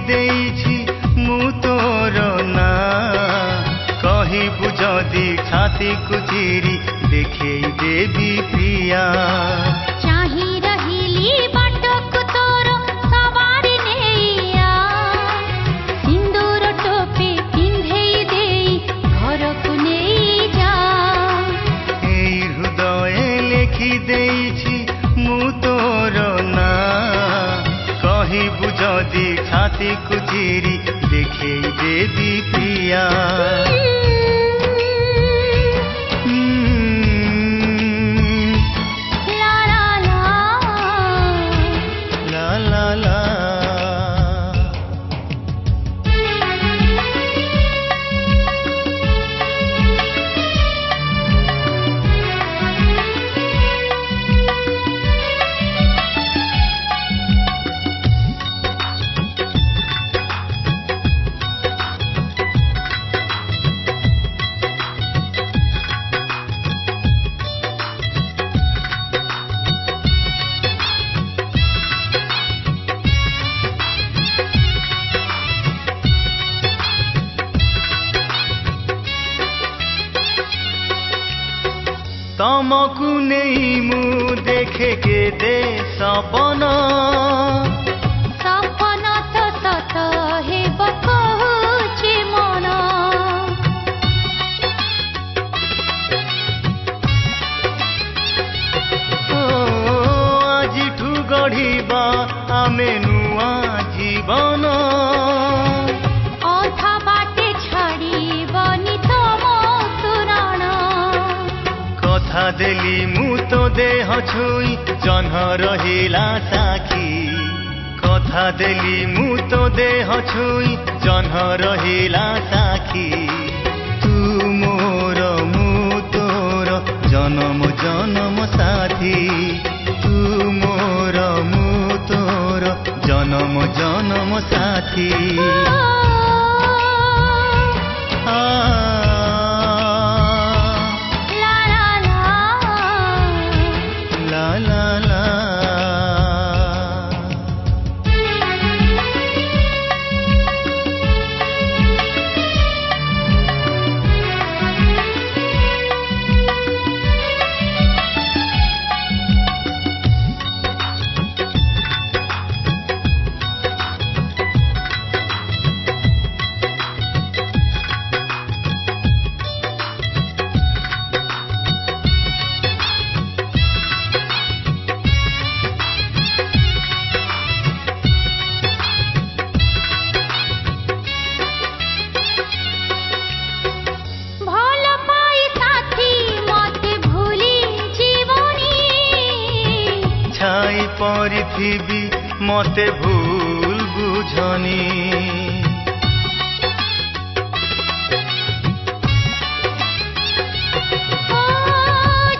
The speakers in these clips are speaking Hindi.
देइछि मु तोर ना कहिबु जदि छाती को चिरी देखेई देवी प्रिया चाही रहिली बाटक तोर सवारी नेइया सिंदूर टोपी पिंधेई देई घर को नेई जा एई हृदय लेखि देइछि मु तोर ना कहिबु जदि छाती को चिरी देखेई देवी प्रिया तमकु नहीं मु देखे के दे सपन सपन तो सत हे बकहुछि मन आजिठु गढ़िबा आमे नुआ जीवन अथा बाटे छाड़ीबनि तम सुराण कथा देली मु तो देह छुई जन्ह रहिला साखी कथा देली मु तो देह छुई जन्ह रहिला साखी तू मोर मु तोर जन्म जन्म साथी तू मोर मु तोर जन्म जन्म साथी परिथिबी मते भूल बुझनी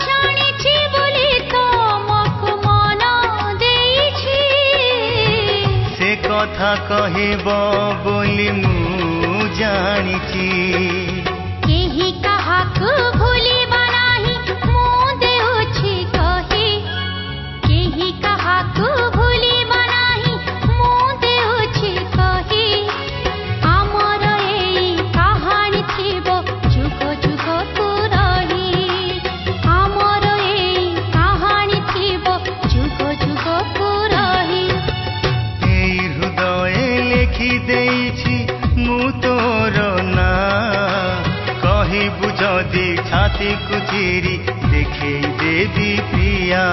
जानिछि बोली तमको मन देइछि से कथा कहिब बोली मु जानिछि केही काहाकु भूलिबा नाही मु देउछि कहि केही काहाकु भूलिबा नाही मु देउछि कहि हमर एई कहानी थिबो जुग जुग को रही हमर एई कहानी थिबो जुग जुग को रही एई हृदय लेखि देइछि मु तोर ना कहिबु जदि छाती को चिरी देखेई देवी प्रिया।